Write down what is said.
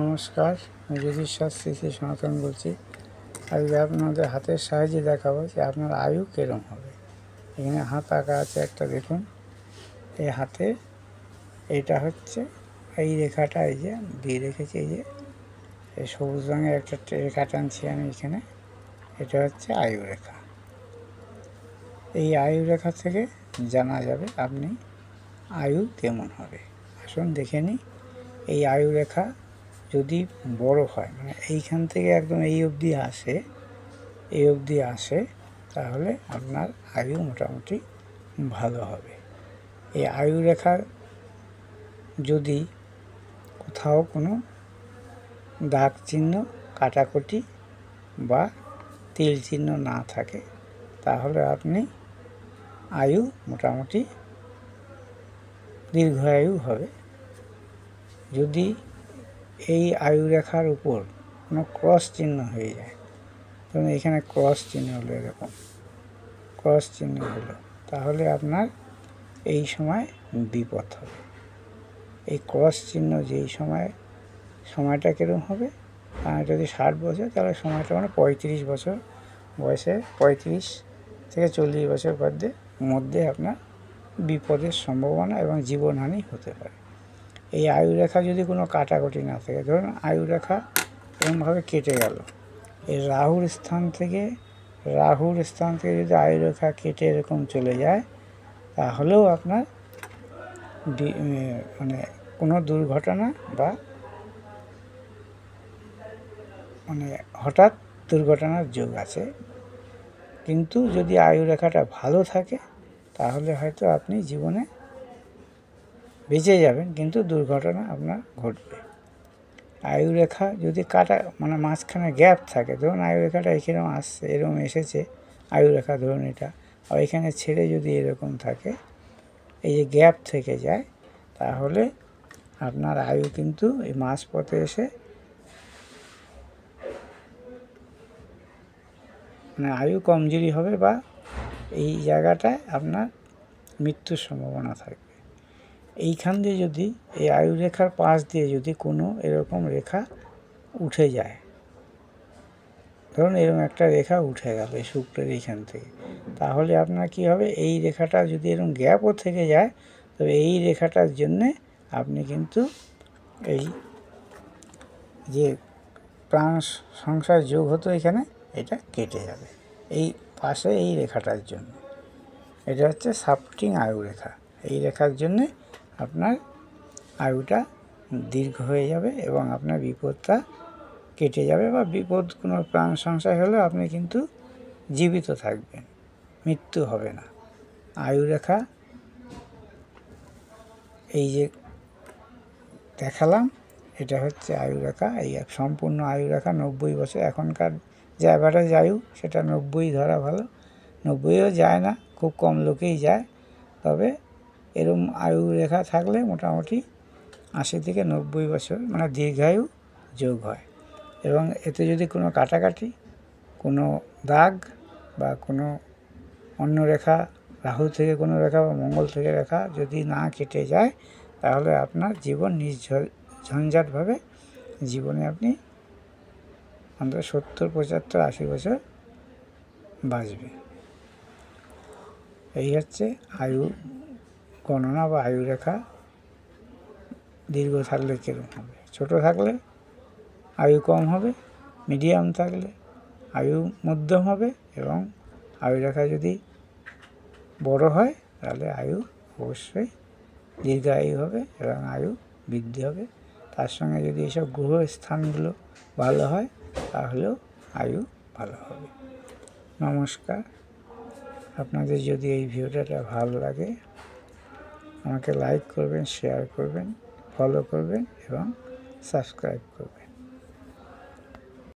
নমস্কার, আমি জ্যোতিষশাস্ত্র শ্রী সনাতন বলছি। আজকে আপনাদের হাতের সাহায্যে দেখাবো যে আপনার আয়ু কীরকম হবে। এখানে হাত আঁকা আছে একটা, দেখুন এই হাতে এইটা হচ্ছে এই রেখাটা, এই যে দিয়ে রেখেছি, এই যে এই সবুজ রঙের একটা রেখা টানছি আমি এখানে, এটা হচ্ছে আয়ু রেখা। এই আয়ু রেখা থেকে জানা যাবে আপনি আয়ু কেমন হবে। আসুন দেখে নিই। এই আয়ু রেখা যদি বড় হয়, মানে এইখান থেকে একদম এই অবধি আসে, তাহলে আপনার আয়ু মোটামুটি ভালো হবে। এই আয়ু রেখার যদি কোথাও কোনো দাগ চিহ্ন, কাটাকুটি বা তিল চিহ্ন না থাকে, তাহলে আপনি আয়ু মোটামুটি দীর্ঘায়ু হবে। যদি এই আয়ু রেখার উপর কোনো ক্রস চিহ্ন হয়ে যায়, ধরুন এখানে ক্রস চিহ্ন হলো, এরকম ক্রস চিহ্ন হলো, তাহলে আপনার এই সময় বিপদ হবে। এই ক্রস চিহ্ন যেই সময়টা কীরকম হবে, যদি 60 বছর, তাহলে সময়টা মানে 35 বছর বয়সে, 35 থেকে 40 বছর মধ্যে আপনার বিপদের সম্ভাবনা এবং জীবনহানি হতে পারে। এই আয়ু রেখা যদি কোনো কাটাকুটি না থাকে, ধরুন আয়ু রেখা এরকমভাবে কেটে গেল, এই রাহুর স্থান থেকে যদি আয়ু রেখা কেটে এরকম চলে যায়, তাহলেও আপনার মানে কোনো দুর্ঘটনা বা মানে হঠাৎ দুর্ঘটনার যোগ আছে। কিন্তু যদি আয়ু রেখাটা ভালো থাকে, তাহলে হয়তো আপনি জীবনে বেঁচে যাবেন, কিন্তু দুর্ঘটনা আপনার ঘটবে। আয়ু রেখা যদি মানে মাঝখানে গ্যাপ থাকে, ধরুন আয়ু রেখাটা এরকম আসছে, এরকম এসেছে আয়ু রেখা, ধরুন এটা, আর এখানে ছেড়ে যদি এরকম থাকে, এই যে গ্যাপ থেকে যায়, তাহলে আপনার আয়ু কিন্তু এই মাঝপথে এসে মানে আয়ু কমজোরি হবে, বা এই জায়গাটায় আপনার মৃত্যুর সম্ভাবনা থাকবে। এইখান দিয়ে যদি এই আয়ু রেখার পাশ দিয়ে যদি কোনো এরকম রেখা উঠে যায়, ধরুন এরকম একটা রেখা উঠে গেল এই শুক্রের এইখান থেকে, তাহলে আপনার কি হবে, এই রেখাটা যদি এরকম গ্যাপও থেকে যায়, তবে এই রেখাটার জন্যে আপনি কিন্তু এই যে প্রাণ সংসার যোগ হতো এখানে, এটা কেটে যাবে এই পাশে এই রেখাটার জন্য। এটা হচ্ছে সাপোর্টিং আয়ু রেখা। এই রেখার জন্যে আপনার আয়ুটা দীর্ঘ হয়ে যাবে এবং আপনার বিপদটা কেটে যাবে, বা বিপদ কোনো প্রাণ সংশয় হলেও আপনি কিন্তু জীবিত থাকবেন, মৃত্যু হবে না। আয়ু রেখা এই যে দেখালাম, এটা হচ্ছে আয়ু রেখা। এই সম্পূর্ণ আয়ু রেখা 90 বছর। এখনকার যে অ্যাভারেজ আয়ু, সেটা 90 ধরা ভালো। 90ও যায় না, খুব কম লোকেই যায়। তবে এরম আয়ু রেখা থাকলে মোটামুটি 80 থেকে 90 বছর মানে দীর্ঘায়ু যোগ হয়। এবং এতে যদি কোনো কাটাকাটি, কোনো দাগ বা কোনো অন্য রেখা, রাহু থেকে কোনো রেখা বা মঙ্গল থেকে রেখা যদি না কেটে যায়, তাহলে আপনার জীবন ঝঞ্ঝাটভাবে জীবনে আপনি অন্তত 70, 75, 80 বছর বাঁচবে। এই হচ্ছে আয়ু গণনা বা আয়ু রেখা দীর্ঘ থাকলে কীরকম হবে। ছোটো থাকলে আয়ু কম হবে, মিডিয়াম থাকলে আয়ু মধ্যম হবে, এবং আয়ু রেখা যদি বড় হয়, তাহলে আয়ু অবশ্যই দীর্ঘায়ু হবে এবং আয়ু বৃদ্ধি হবে। তার সঙ্গে যদি এইসব গ্রহ স্থানগুলো ভালো হয়, তাহলেও আয়ু ভালো হবে। নমস্কার। আপনাদের যদি এই ভিডিওটা ভালো লাগে, আমাকে লাইক করবেন, শেয়ার করবেন, ফলো করবেন এবং সাবস্ক্রাইব করবেন।